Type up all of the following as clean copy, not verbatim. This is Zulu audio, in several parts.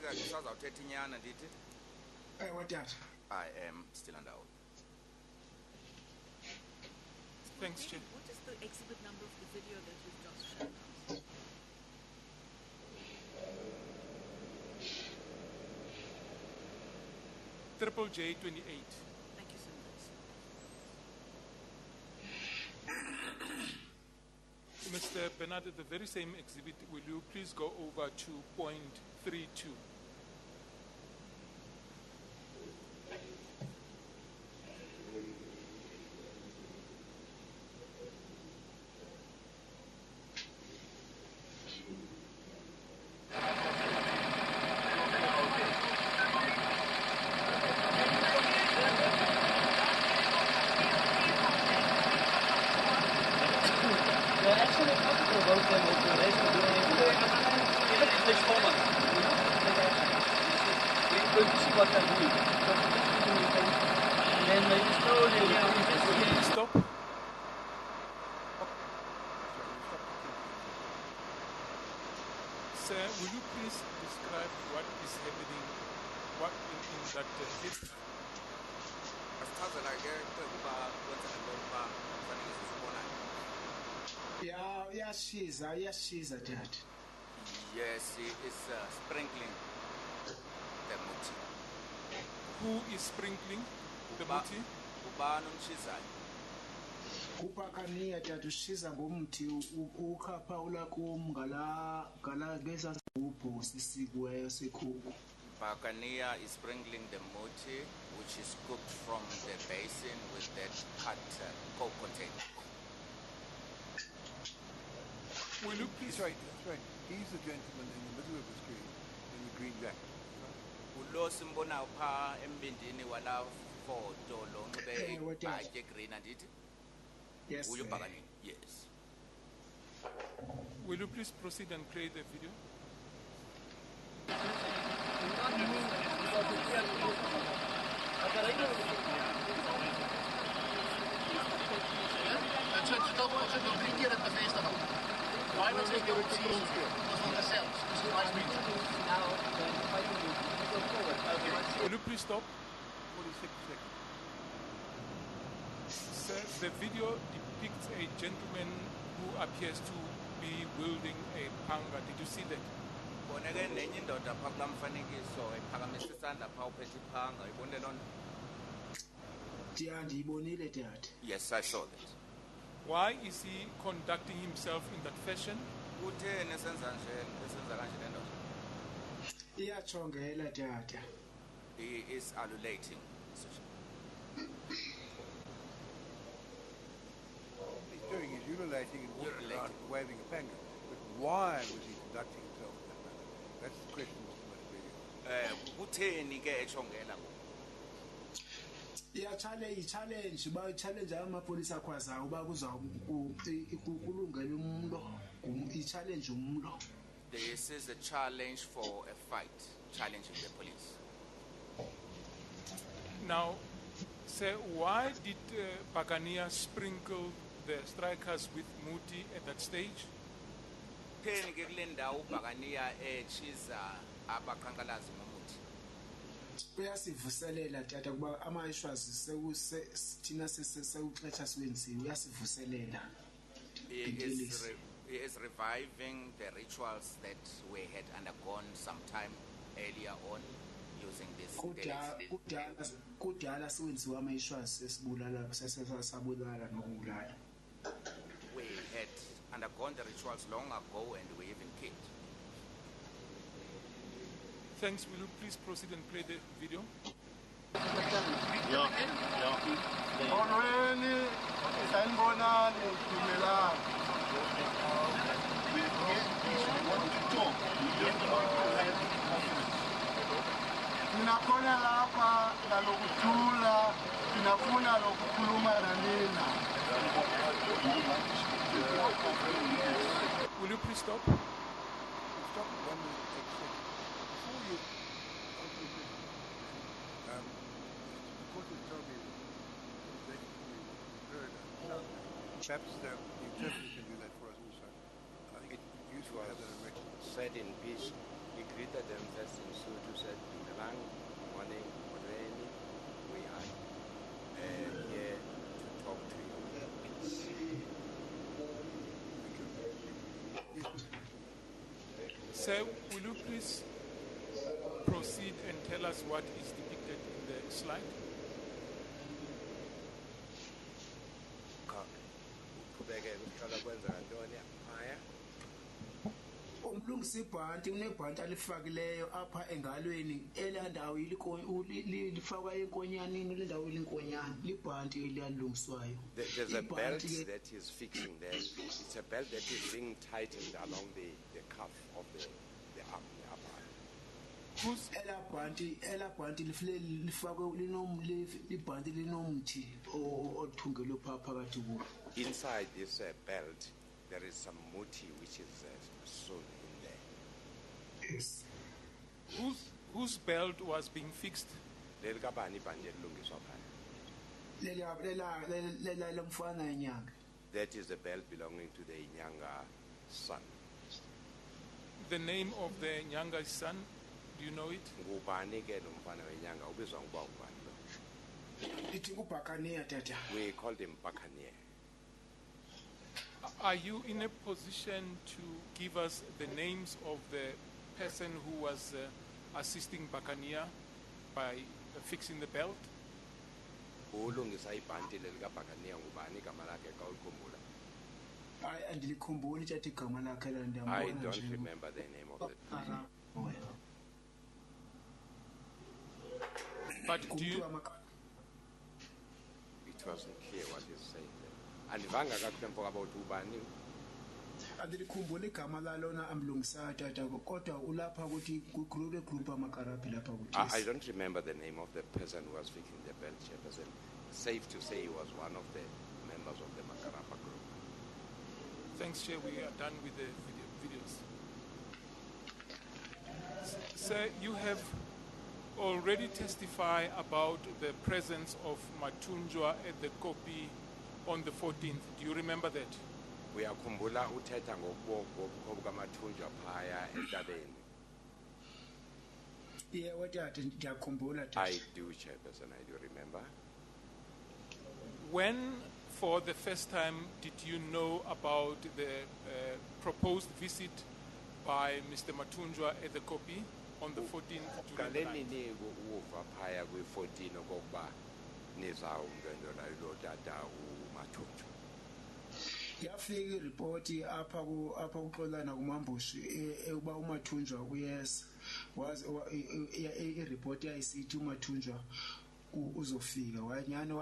What that? I am still under oath. Thanks, Chair. What is the exhibit number of the video that you've just shown us? Triple J28. Thank you so much. Mr. Bernard, the very same exhibit, will you please go over to point 32? Stop. Sir, will you please describe what is happening, what in that clip? Yeah, she's Dad. Yes, he is sprinkling the muti. Who is sprinkling the muti? Kupakania Dad, she's a gumti uka paula kum gala gesa upo sisigwe sikubu. Marikana is sprinkling the muti, which is cooked from the basin with that cut coke container. Will you please? That's right. He's the gentleman in the middle of the screen in the green jacket. Ulo simbona upha embindini wala photo lo ngibe ibhaje green andit. Yes. Uyubhakani? Yes. Will you please proceed and play the video? Will you please stop? 46 seconds. Sir, the video depicts a gentleman who appears to be wielding a panga. Did you see that? Yes, I saw that. Why is he conducting himself in that fashion? He is alulating. He's doing is ululating and walking around waving a panga. But why was he conducting himself in that manner? That's the question, Mr. challenge amapolisa akwazayo uba kulungele umlo i-challenge umlo. This is a challenge for a fight, challenging the police. Now, sir, why did Marikana sprinkle the strikers with muti at that stage? Uyasivuselela tata kuba ama-issues thina sewuxetsha siwenziwe uyasivuselela. He is reviving the rituals that we had undergone sometime earlier on using this. Kudala siwenziwe ama-issues sabulala nokubulala. We had undergone the rituals long ago and we even killed. Thanks. Will you please proceed and play the video? Ninakhona lapha ngalokuthula ninafuna lokukhuluma nanina. Will you please stop? Stop at 1 minute 10 seconds. Before you open the question, the court has told me that we heard perhaps the interpreter can do that for us also. I think it's useful to have that on record. Said in peace, He greeted them first in Sotho, said, "Dumelang, morning, moreni, we are here to talk to you." Sir, will you please proceed and tell us what is depicted in the slide? Uqhubekele uqala kwenzeka ntoni phaya? umlungisa ibhanti unebhanti alifakileyo apha engalweni elaa ndawo lifakwa enkonyanini le ndawo ilinkonyana libhanti eliyalungiswayo. There's a belt that is fixing there. It's a belt that is being tightened along the cuff of the arm, the upper arm. elaa bhanti lifakwe libhanti linomthi othungelwe phaa phakathi kulo. Inside this belt, there is some muti which is sewn in there. Yes. Whose belt was being fixed? Leli kabani ibhande elilungiswa phaya? Lomfana yenyanga. That is the belt belonging to the Inyanga son. The name of the Nyanga son, do you know it? Ngubani ke lo mfana wenyanga ubizwa ngoba ubani lo? Ithi uBhakaniya tata. We called him Bakanier. Are you in a position to give us the names of the person who was assisting Bakania by fixing the belt? Ulungisa ibhanti leli kaBakanier ngubani igama lakhe xa ulikhumbula? Hayi andilikhumbuli tata igama lakhe la ndiyambona. I don't remember the name of the person. But do you... It wasn't clear what he's saying there. Andivanga kakuhle mfoka about ubani. Andilikhumbula igama lalona amlungisayo tata kodwa ulapha ukuthi group amakarabi lapha ukuthi. I don't remember the name of the person who was fixing the belt, Chairperson. Safe to say he was one of the members of the Makarapa group. Thanks, Chair. We are done with the videos. Sir, you have already testified about the presence of Matunjwa at the Kopi on the 14th. Do you remember that? Uyakhumbula uthetha ngobukho bukaMathunjwa phaya entabeni? Yeah, tata ndiyakhumbula tata. I do, Chairperson, I do remember. When, for the first time, did you know about the proposed visit by Mr. Matunjwa at the Kopi on the 14th July? Ngaleni uva phaya kwi-14 okokuba nizawumndwendwela lo tata uMathunjwa. Yafika iripoti apha kuxolana kumambushi uba uMathunjwa uyesa iripoti yayisithi uMathunjwa uzofika wanyani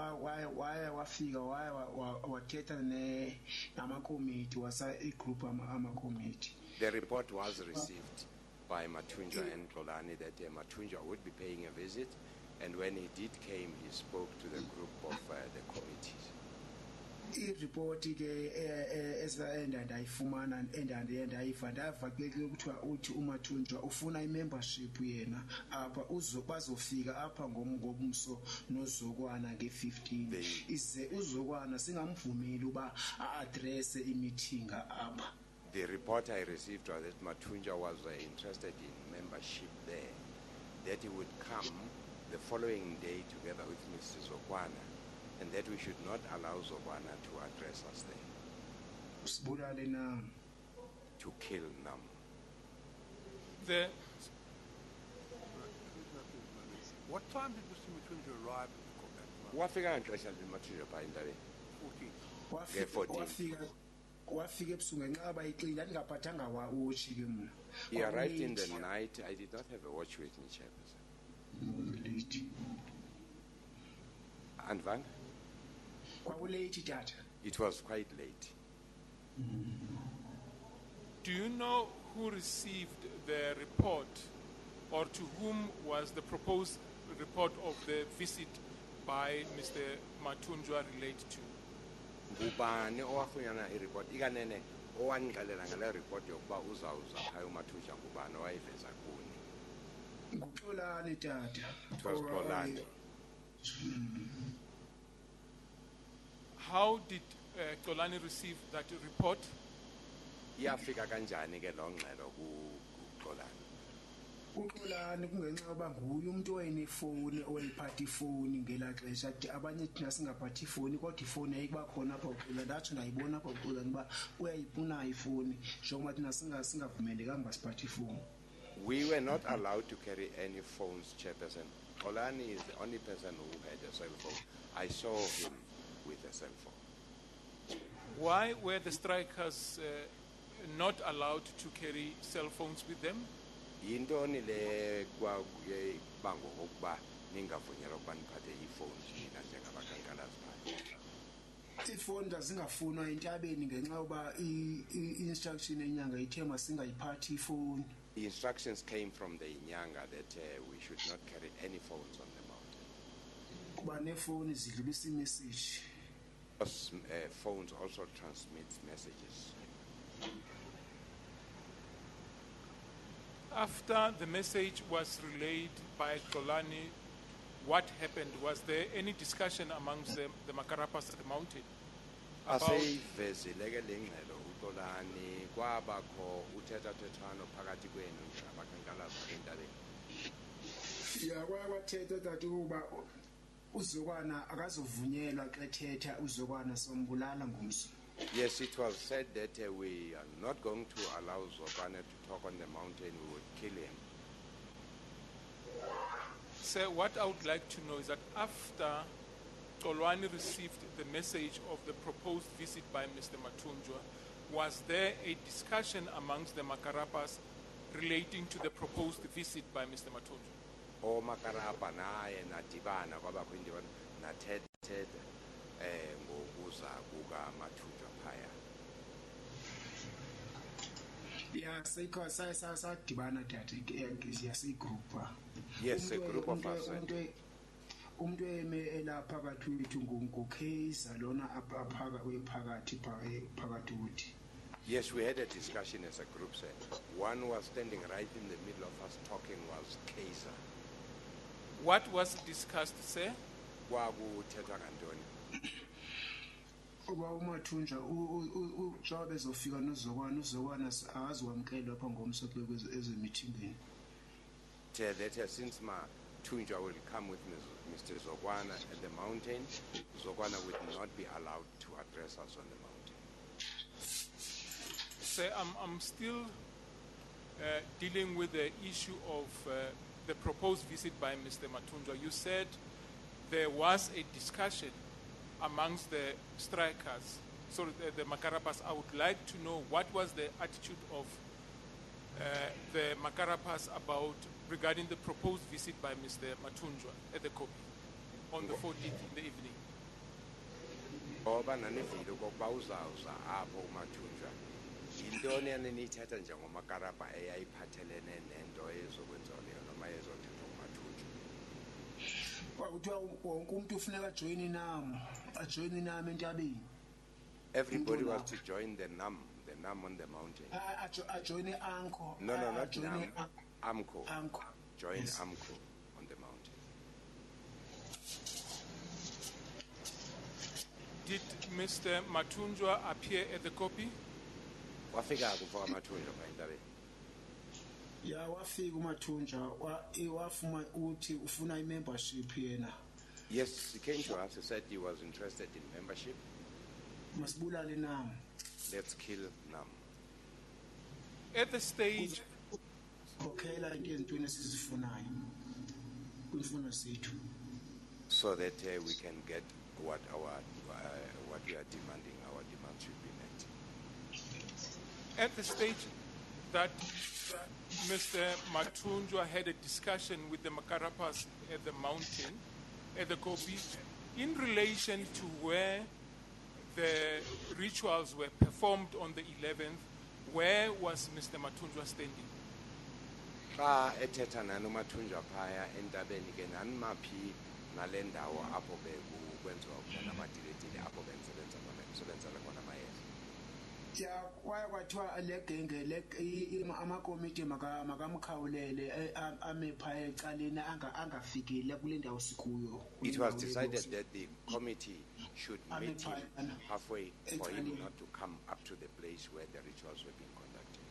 wafika wathetha namakomiti wasa igroup amakomiti. The report was received by Mathunjwa and Xolani that Mathunjwa would be paying a visit, and when he did came, he spoke to the group of the committees. Iripoti ke esaenda ndayifumana endandayiva ndava ke ukuthiwa uthi uMathunjwa ufuna imembership yena apha bazofika apha ngomso nozokwana nge-15 ize uzokwana singamvumeli uba a-address i-meeting apha. The report I received was that Mathunjwa was interested in membership there, that he would come the following day together with Mrs. Zokwana, and that we should not allow Zokwana to address us there. To kill Nam. What time did Mr. Mathunjwa arrive at the Wafika ngexesha Mathunjwa phaa entabeni? 14. Wafika ebusuku ngenxa bayixila ndingaphathanga watshi ke mna. He arrived in the night. I did not have a watch with me, Chairperson. And Van? It was quite late. Do you know who received the report, or to whom was the proposed report of the visit by Mr. Mathunjwa related to? Ngubani owafunyana ireport ikanene owanixelela ngale report yokuba uzawuza phaya uMathunjwa ngubani owayiveza kuni? Nguxolani tata. It was Xolani. How did Xolani receive that report? Iyafika kanjani ke lo ngxelo kuXolani? uxolani kungenxa yoba nguye umuntu oyenefoni oyiphatha ifoni ngelaa xesha abanye thina singaphathi ifoni kodwa ifoni yayikuba khona apha uxola ndatsho ndayibona apha uxolani uba unayo ifoni njengoba thina singavumelekanga uba siphathe ifoni. We were not allowed to carry any phones, Chairperson. Olani is the only person who had a cell phone. I saw him with a cell phone. Why were the strikers not allowed to carry cell phones with them? Yintoni le bango okuba ningavunyelwa ukuba niphathe iiphones nina njengabakhankalazi phandle? Iifoni zazingafunwa entabeni ngenxa yoba i-instruction enyanga ithe masingayiphathi ifoni. The instructions came from the Inyanga that we should not carry any phones on the mountain. Kuba neefoni zidlulisa imessage. Because phones also transmit messages. After the message was relayed by Xolani, what happened? Was there any discussion amongst the Makarapas at the mountain? Aseyivezile ke le ngxelo uXolani kwabakho uthethathethwano phakathi kwenu njengabakhankalazi entabeni. Ya kwathetha that uba uzokwana akazovunyelwa xa ethetha uzokwana sombulala ngomso. Yes, it was said that we are not going to allow Zokwane to talk on the mountain, we would kill him. Sir, what I would like to know is that after Xolani received the message of the proposed visit by Mr. Matunjwa, was there a discussion amongst the Makarapas relating to the proposed visit by Mr. Matunjwa? O Makarapa naye nadibana kwabakho indibano nathethe ngokuza kuka Matunjwa phaya. Yeah, sadibana thathe yasiyigroupa. Yes, a group of us. Umuntu elapha phakathi wethu ngukeiza lona aphaka wephakathi phakathi uthi. Yes, we had a discussion as a group, sir. One was standing right in the middle of us talking was Kaiser. What was discussed, sir? Kwakuthethwa ngantoni? Uba uMathunjwa uJobe bezofika nozokwana akaziwamkela lapha ngomso ezemithingeni. That since Mathunjwa will come with Mr. Zokwana at the mountain, Zokwana would not be allowed to address us on the mountain. Sir, I'm still dealing with the issue of the proposed visit by Mr. Mathunjwa. You said there was a discussion amongst the strikers, so the Makarapas. I would like to know what was the attitude of the Makarapas regarding the proposed visit by Mr. Mathunjwa at the Kopi on the 14th in the evening. Yintoni yanithetha njengomakarapa eyayiphathelene nento ezokwenziwa leyo noma ezothetha uMathunjwa? Kwakuthiwa wonke umuntu ufuneka ajoyine nami entabeni. Everybody was to join the NAM on the mountain. Ajoyine AMCO. No, not NAM. AMCO. Join Yes. AMCO on the mountain. Did Mr. Mathunjwa appear at the Kopi? Wafika kufa Mathunjwa phaintabeni. Ya wafika uMathunjwa wafuma uthi ufuna membership yena. Yes, he came to us. He said he was interested in membership. Masibulale nami. Let's kill NAM. At the stage, Khokhela into ezintweni esizifunayo. Kwimfuno sethu. So that we can get what we are demanding. Our demand should be met. at the stage that Mr. Mathunjwa had a discussion with the Makarapas at the mountain, at the Kopi, in relation to where the rituals were performed on the 11th, where was Mr. Mathunjwa standing? Xa ethetha nani uMathunjwa phaya entabeni ke nani maphi nale ndawo apho bekwenziwa khona amadiletile apho besebenzela khona amayeza. Ya kwathiwa le genge amakomiti makamkhawulele ame phaya ecaleni angafikile kule ndawo sikuyo. It was decided that the committee should meet him halfway for him not to come up to the place where the rituals were being conducted.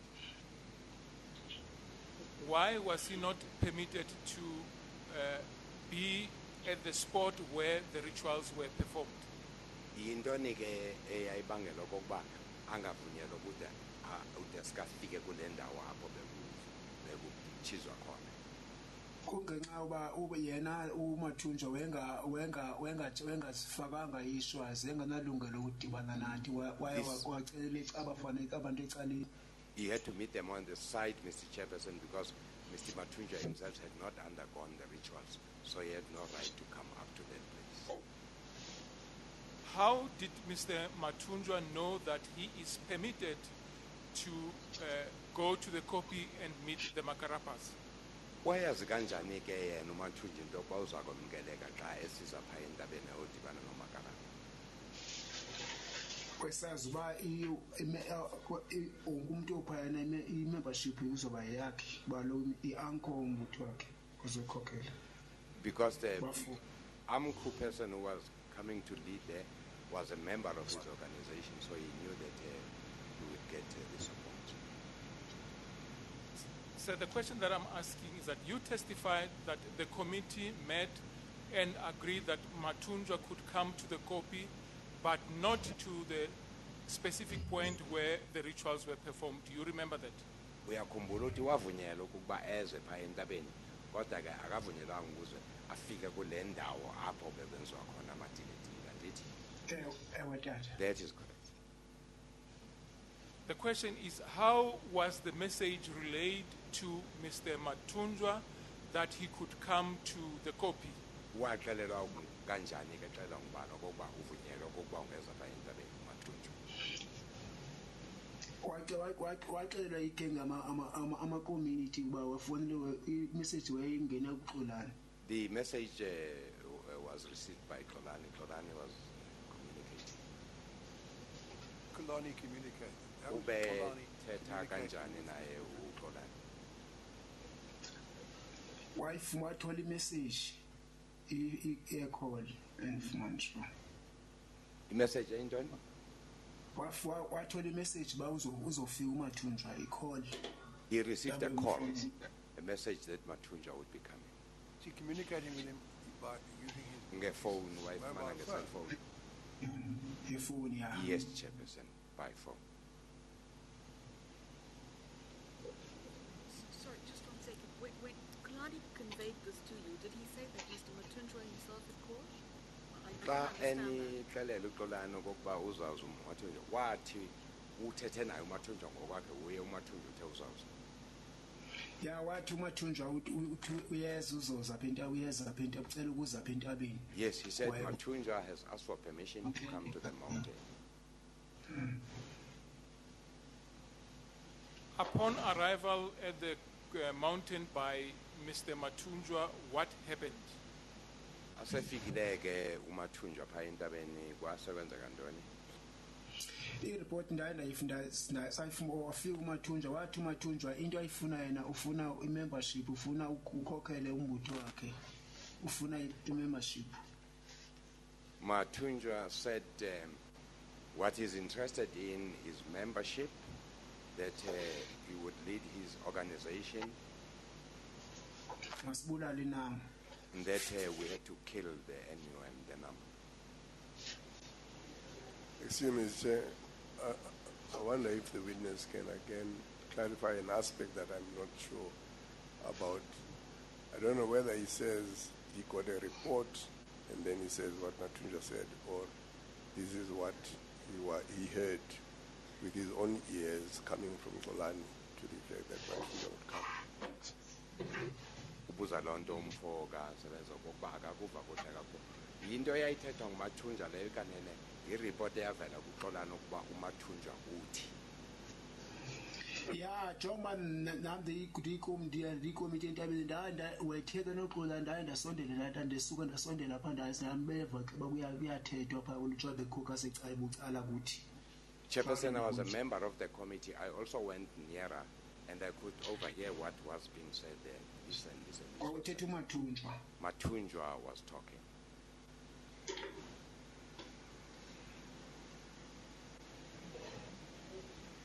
why was he not permitted to be at the spot where the rituals were performed? Yintoni ke eyayibangela okokuba angavunyelwa ukude ude sikafike kule ndawo apho bekutshizwa khona. kungenxa uba yena uMathunjwa wengasifakanga ishwazi enganalungelo ukudibana nathi wacelela abantu ecaleni. He had to meet them on the side, Mr. Chairperson, because Mr. Mathunjwa himself had not undergone the rituals, so he had no right to come up to that place. How did Mr. Mathunjwa know that he is permitted to go to the copy and meet the Makarapas? Wayazi kanjani ke yena uMathunjwa into yokuba uzakwamkeleka xa esiza phaa entabeni ayodibana noMakarapa? Kwesazi uba umuntu ophayana i-membership izoba yakhe balo i-anko umuntu wakhe uzokhokhela. Because the AMCU person who was coming to lead there was a member of his organization, so he knew that he would get the support. So the question that I'm asking is that you testified that the committee met and agreed that Mathunjwa could come to the copy, but not to the specific point where the rituals were performed. Do you remember that? Uyakhumbula ukuthi wavunyelwa ukuba eze phaa entabeni kodwa ke akavunyelwanga ukuze afike kule ndawo apho bekwenziwa khona amadiletile andithi? Ewe tata. That is correct. The question is, how was the message relayed to Mr. Mathunjwa that he could come to the copy? Waxelelwa kanjani ke xela ngubani okokuba uvunyelwa okokuba ungeza phaa entabeni uMathunjwa? Waxelela igenga ama-community uba wafonele i-message wayengena kuXolani. The message was received by Xolani. Xolani was communicating. Kulani communicated. Ube thetha kanjani naye uXolani? Wathola i-message i-call enfumaniswa. I-message eyintoni? Wathola i-message uba uzofika uMathunjwa i-call. He received a call, a message that Mathunjwa would be coming. She communicating with him by using his Ngefone, wayifumana nge-cellphone. Ifoni ya. Yes, Chairperson, by phone. Sorry, just 1 second. When Kalani conveyed this to you, did he say that Mr. Mathunjwa himself had called? I Xa didn't understand that. enixelela uXolani okokuba uzawuza uMathunjwa wathi uthethe naye uMathunjwa ngokwakhe uye uMathunjwa uthe uzawuza. Ya wathi uMathunjwa uyeza uzoza apha entabeni uyeza apha entabeni ucela ukuza apha entabeni. Yes, he said Mathunjwa has asked for permission to come to the mountain. Upon arrival at the mountain by Mr. Mathunjwa, what happened? Asefikile ke uMathunjwa phaa entabeni kwasekwenzeka ntoni? I-report ndaye ndayifunda sayifuna wafika uMathunjwa wathi uMathunjwa into ayifuna yena ufuna i-membership ufuna ukhokhele umbutho wakhe ufuna i-membership. Mathunjwa said what he's interested in is membership, that he would lead his organization, Masibulale inama. and that we had to kill the NUM, the number. Excuse me, Mr. Chair. I wonder if the witness can again clarify an aspect that I'm not sure about. I don't know whether he says he got a report and then he says what Mathunjwa said, or this is what he heard with his own ears coming from Xolani to reflect that Mathunjwa would come. Ubuza loo nto umfo kasebenza okokuba akakuva kuhle kakhulu. Yinto eyayithethwa nguMathunjwa leyo kanene ireport eyavela kuXolani ukuba uMathunjwa uthi. Ya jonga nami ndiyikomiti entabeni wethetha noXolani ndaye ndasondela la ndisuka ndasondela phaa ndasambeva ke kuyathethwa phaa ulutsha bekhoka secala bucala kuthi. Chairperson, I was a member of the committee. I also went nearer and I could overhear what was being said there. Listen. Uthetha uMathunjwa. Mathunjwa was talking.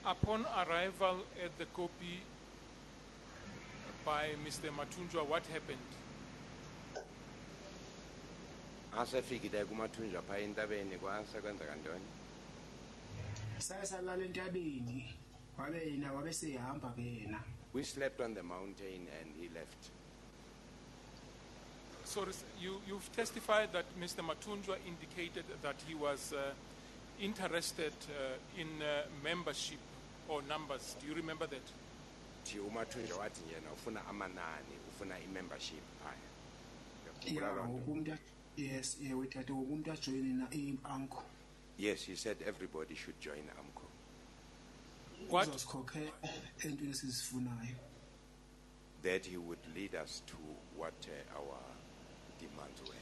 Upon arrival at the copy, by Mr. Matunjwa, what happened? Asefikile kumathunjwa pha entabeni kwasekwenzeka ntoni? Sasalala entabeni wabe yena wabe sehamba ke yena. We slept on the mountain and he left. So you've testified that Mr. Matunjwa indicated that he was interested in membership or numbers. Do you remember that? Thi umathunjwa wathi yena ufuna amanani, ufuna i-membership phaya. Yeah, umuntu yes, we thathe umuntu ajoin na iAMCO. Yes, he said everybody should join AMCO. What? Uzosikhokhela entweni esizifunayo. That he would lead us to what our demands were.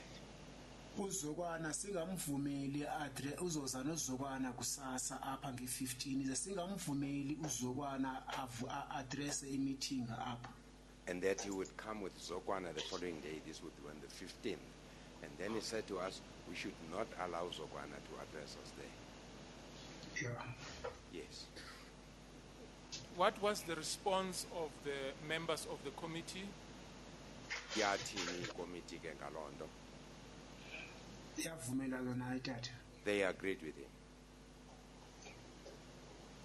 Uzokwana singamvumeli uzoza nozokwana kusasa apha nge15 singamvumeli uzokwana address meeting apha. And that he would come with Zokwana the following day. This would be on the 15th. And then he said to us, we should not allow Zokwana to address us there. Yeah. Yes. What was the response of the members of the committee? Yathini committee ke ngaloo nto. Yavumela yona ithatha. They agreed with him.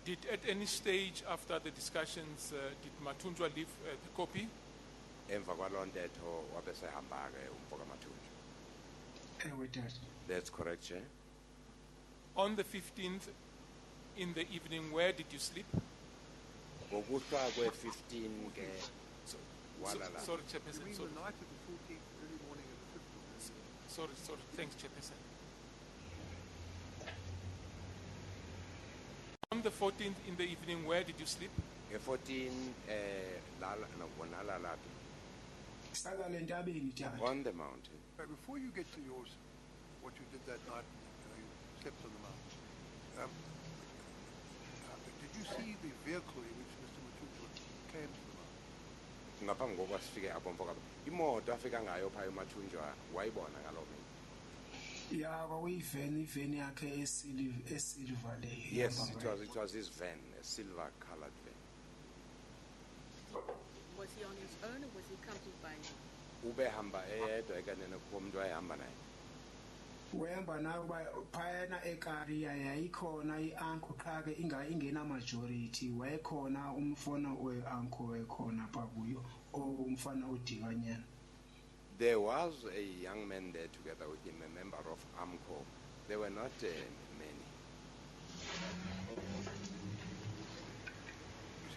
Did at any stage after the discussions, did Matunjwa leave the copy? Emva kwaloo ntetho wabesehamba ke umfo kaMathunjwa. Ewe tata. That's correct, Chair. On the 15th in the evening, where did you sleep? Ngokuhlwa kwe-15 ke walala. Sorry, You Chairperson. mean Sorry. the night of the 14th, early morning of the 15th? Sorry. Thanks, Chairperson. On the 14th in the evening, where did you sleep? Nge-14 lala nalala phi? Salala entabeni tata. On the mountain. But before you get to yours, what you did that night, you slept on the mountain. Did you see the vehicle in which Mr. Matunjwa came to the mountain? Ngaphambi kokuba sifike apho mfo kaMathunjwa. Imoto afika ngayo phaya uMathunjwa wayibona ngaloo mini. Yeah, iveni yakhe esilver le. Yes, it was his van, a silver colored van. Was he on his own or was he accompanied by him? Ubehamba eyedwa ekanene kukho umuntu wayehamba naye. Wehamba nayo phayana ekariya yayikhona iAMCO qha ke ingena majority wayekhona umfana weAMCO wekhona pha kuyo umfana uDikanyana. There was a young man there together with him, a member of AMCO. There were not many. You said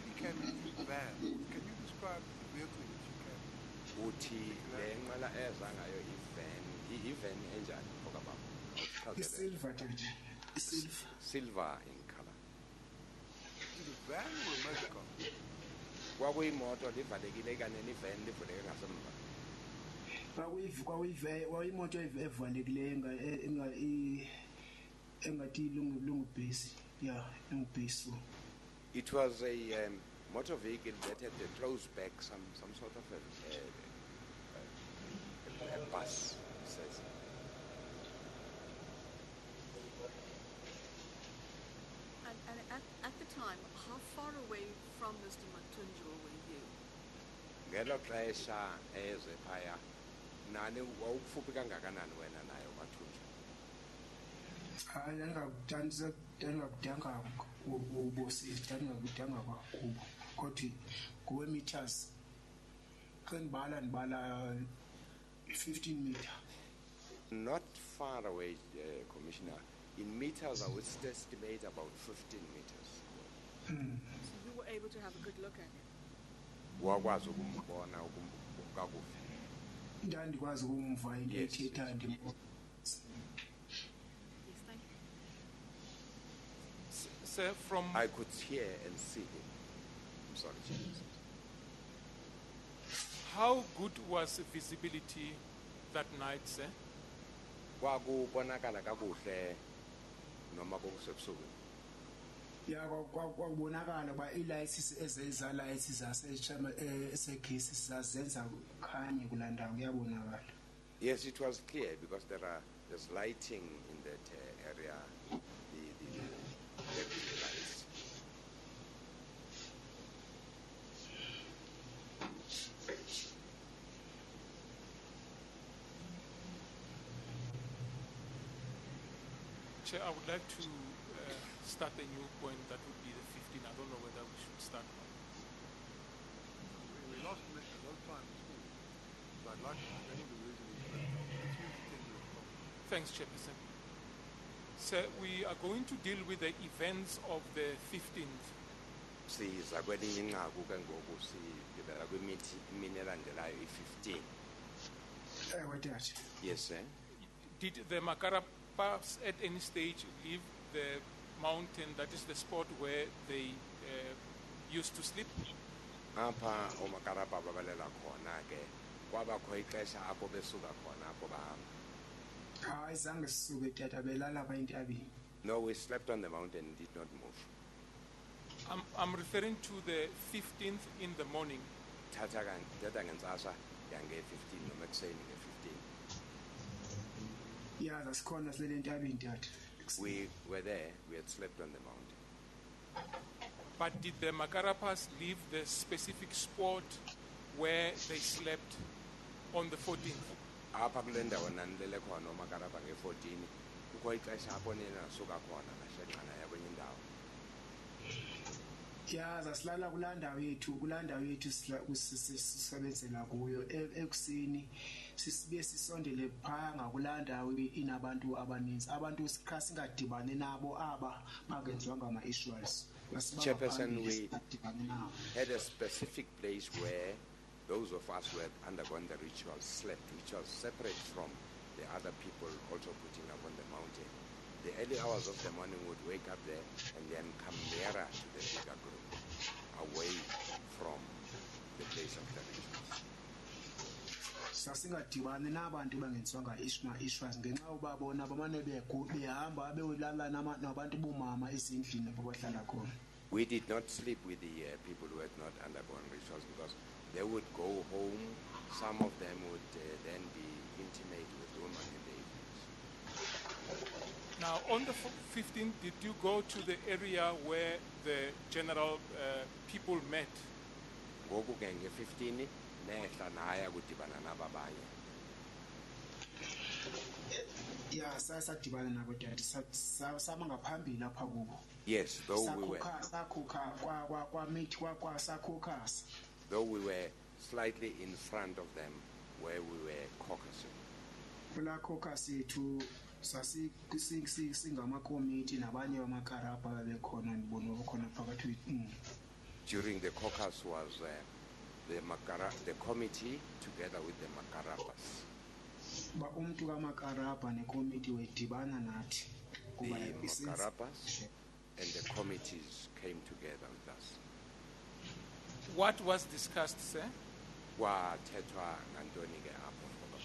he came in his van. Can you describe the vehicle in which he came? Uthi le nqala eza ngayo i-van enjani mfo kababa? Isilver tata. Isilver. Silver in color. Is it a van or a motor car? Kwakuyimoto livalekile kanene i-van livuleke ngasemva. Kwakuyimoto evalekileyo engathi lungu-base. Yeah, lungu-base. It was a motor vehicle that had closed back some sort of a bus, it says. And at the time, how far away from Mr. Matunjwa were you? Ngelo xesha eze phaya nani wawukufuphi kangakanani wena naye uMathunjwa? Hayi ndingakudanga ubosisi ndingakudanga kakhulu kodwa ngowe-meters xa ndibala 15 meter. Not far away, Commissioner. In meters, I would estimate about 15 meters. So you were able to have a good look at him? Wakwazi ukumbona kakuhle. Ndandikwazi ukumva into Yes, ethetha yes. ndimbo. Yes, thank you. Sir, from I could hear and see him. I'm sorry, Chair. how good was visibility that night, sir? Kwakubonakala kakuhle noma kusebusuku. Ya kwakubonakala ba i-lights ezeza lights esegesi zazenza khanye kulandawo kuyabonakala. Yes, it was clear because there's lighting in that area, the electric lights. Chair, I would like to start a new point that would be the 15. I don't know whether we should start one. We lost a lot of time this morning, so I'd like to go into the reasoning for let's use the 10 minutes clock. Thanks, Chairperson. Sir, we are going to deal with the events of the 15th. Siza kwelinye inqaku ke ngoku sigqibela kwimini elandelayo i-15. Dad. Yes, sir. Did the Makarapas at any stage leave the mountain, that is the spot where they used to sleep? Apha omakarapa babalela khona ke kwabakho ixesha apho besuka khona apho bahamba. Hayi zange sisuke tata belala apha entabeni. No, we slept on the mountain and did not move. I'm referring to the 15th in the morning. Tata ngentsasa yange-15 noma ekuseni nge-15. Yeah, zasikhona silele entabeni tata. We were there, we had slept on the mountain. But did the Makarapas leave the specific spot where they slept on the 14th? Apha kule ndawo nanilele khona omakarapa nge-14 kukho ixesha apho nina nasuka khona nashengxana yakwenye indawo. Yeah, zasilala kulaa ndawo yethu sisebenzela kuyo ekuseni sisibuye sisondele phaa ngakulaa ndawo inabantu abaninzi abantu siqha singadibani nabo aba bangenziwanga ama-issues. Chairperson, we had a specific place where those of us who had undergone the ritual slept, which was separate from the other people also putting up on the mountain. The early hours of the morning would wake up there and then come nearer to the bigger group, away from the place of the rituals. Sasingadibani nabantu bangenziwanga issues ngenxa ubabona bamane behamba beyolala nabantu bomama ezindlini apho bahlala khona. We did not sleep with the people who had not undergone rituals because they would go home. Some of them would then be intimate with women in the evenings. Now, on the 15th, did you go to the area where the general people met? Ngoku ke nge-15 nehla naya kudibana nababanye. Yeah, sasadibana nabo dad sama ngaphambili apha kubo. Yes, though we were slightly in front of them where we were caucusing. Kula caucus yethu singamakomiti nabanye bamakarapa bekhona ndibona bekhona phakathi. During the caucus was the committee together with the Makarapas. Ba umntu kamakarapa nekomiti wedibana nathi. The Makarapas and the committees came together with us. What was discussed, sir? Kwathethwa ngantoni ke apho ngoba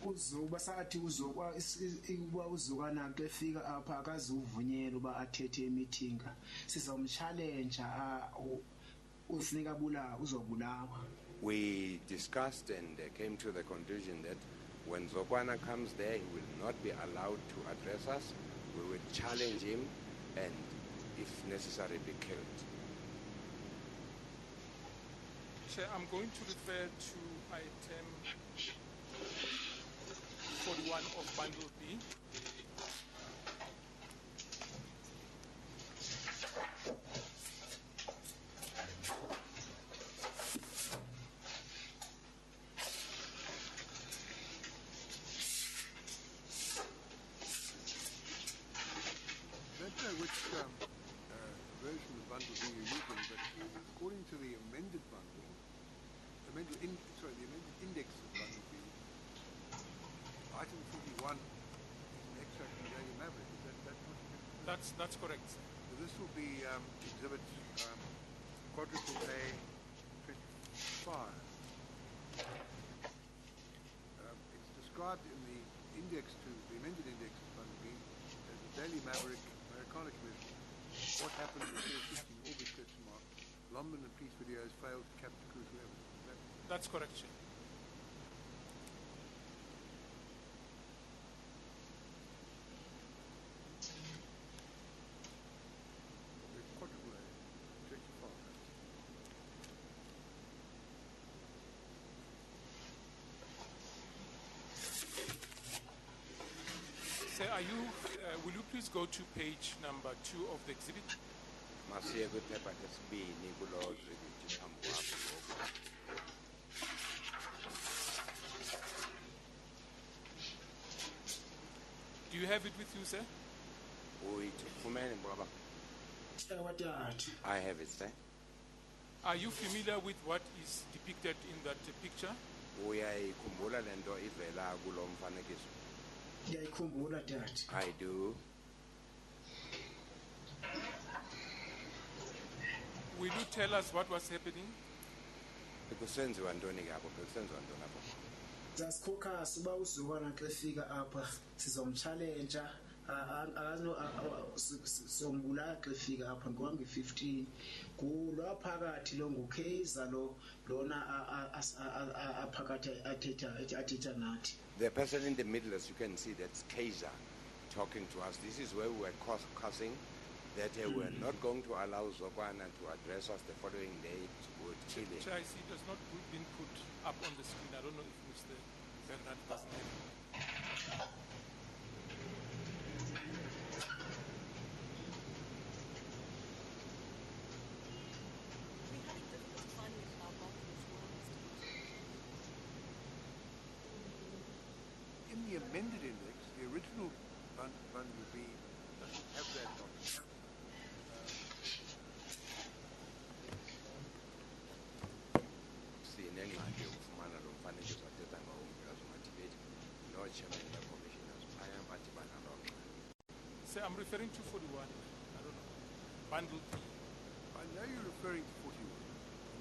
uzoba sathi uzokwana ke fika apha akazuvunyelwa uba athethe emithinga sizomchallenge ufuneka uzobulawa. We discussed and came to the conclusion that when Zokwana comes there, he will not be allowed to address us. We will challenge him and, if necessary, be killed. Chair, I'm going to refer to item 41 of Bundle B. Which version of bundle B you're using, but according to the amended bundle, the amended index of bundle B, item 41 is an extract from the Daily Maverick. Is that what you mean? That's correct, sir. So this will be exhibit quadruple A 25. It's described in the index to the amended index of bundle B as the Daily Maverick Marikana Commission. What happened in the 15 August question mark? London and police videos failed to capture crucial evidence. That's correct, sir. Quadruple A 25. Sir, will you please go to page number 2 of the exhibit? Masiye kwiphepha lesibini kulo exhibit phambi kwakho ngoku. Do you have it with you, sir? Uyithumele baba. Tata. I have it, sir. Are you familiar with what is depicted in that picture? Uyayikhumbula lento ivela kulo mfanekiso? Ndiyayikhumbula tata. I do. Will you tell us what was happening? Bekusenziwa ntoni ke apho? Bekusenziwa ntoni apho? Sasikhokha uba uzukwana xa efika apha sizomtshalentsha sombulala xa efika apha ngowange-15 ngulwa phakathi lo ngukeiza lona aphakathi athetha nathi. The person in the middle, as you can see, that's Kaiser talking to us. This is where we were cussing that we were not going to allow Zokwana to address us the following day. We would kill him. Which I see does not been put up on the screen. I don't know if Mr. Bernard doesn't have it. We're having difficulty finding it in our documents. What In the amended index, the original bundle B doesn't have that document. Sinengxaki yokufumana lo mfanekiso athetha ngawo umnikazi uMathibeli no-chairman ka-commissioners phaya badibana loo ngxaki. Sir, I'm referring to 41. I don't know. Bundle P. I know you're referring to 41.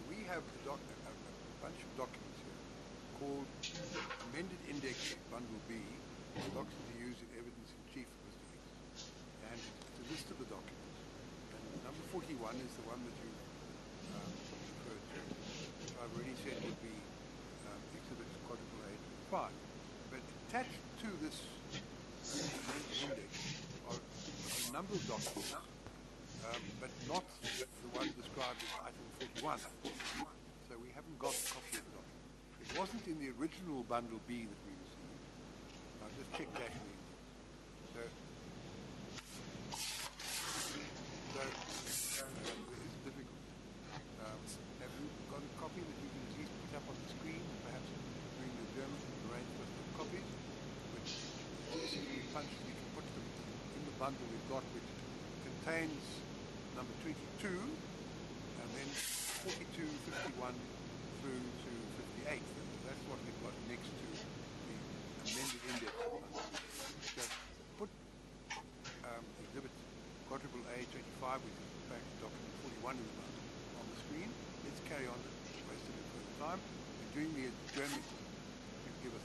We have a bunch of documents here called Amended Index Bundle B, the documents to use in evidence in chief of Mr. X. And it's a list of the documents. And number 41 is the one that you referred to. I've already said would be exhibits quadruple 8 5. But attached to this amended index are a number of documents, but not the one described as item 41. So we haven't got a copy of the document. It wasn't in the original bundle B that we received. I'll just check that in. So it's difficult. Have you got a copy that you can at least put up on the screen, perhaps during the German arrange for the copies, which basically punched, we can put them in the bundle we've got, which contains number 22, and then 42, 51 through to 58. That's what we've got next to the amended index. So put exhibit quadruple A 25, which is in fact document 41 in the bundle, on the screen. Let's carry on, waste a bit further time. We're doing the adjournment. Please give us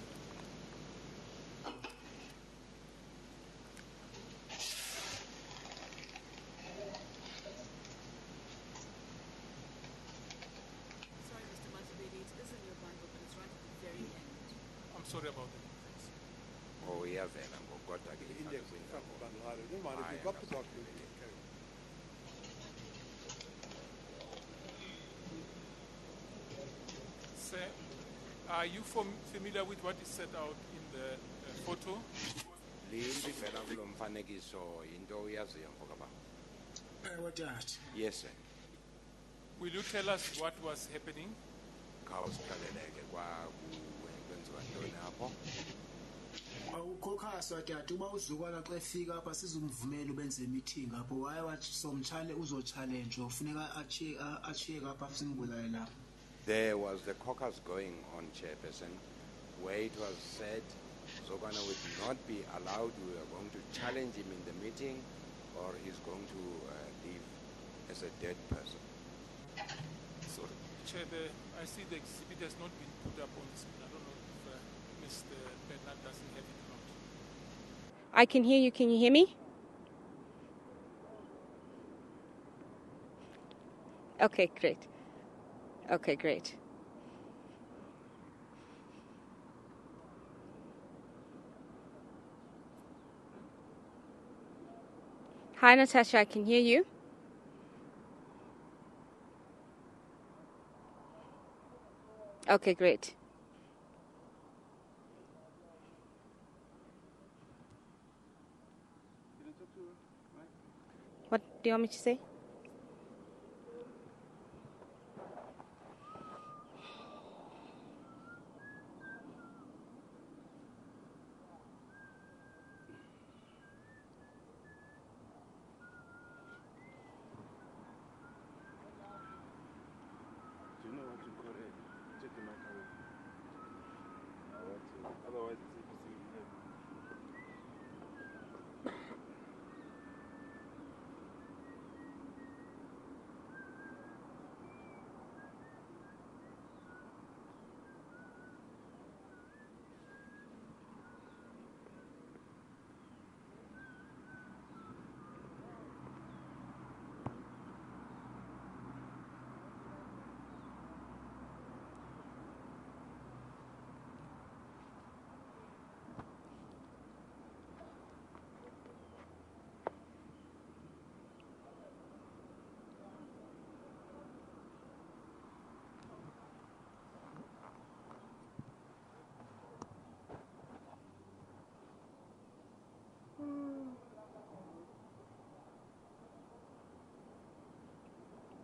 Sorry, Mr. Matabedi, it is in your bundle, but it's right at the very end. I'm sorry about that. Thanks. Oh, iyavela ngokodwa ke the index in front of the bundle. I don't mind if you've got the document. you can carry on. Sir, are you familiar with what is set out in the photo? Lindlu ivela kulo mfanekiso into uyaziyo mfokaba. Ewe tata. Yes, sir. Will you tell us what was happening? Khawusixeleleke kwenziwa ntoni apho. Awukhokhaswa tata uba uzukwana xa efika apha sizumvumela ubenze meeting apho waye wathi somtshale uzotshalenjwa ufuneka achiyeke apha simbulale lapha. There was the caucus going on, Chairperson, where it was said Zokwana would not be allowed. We are going to challenge him in the meeting, or he's going to leave as a dead person. So, Chair, I see the exhibit has not been put up on the screen. I don't know if Mr. Bernard doesn't have it or not. I can hear you. Can you hear me? Okay, great. Okay, great. Hi, Natasha. I can hear you. Okay, great. do you want me to say? Do you know what to call it? Check the microwave. Otherwise, it's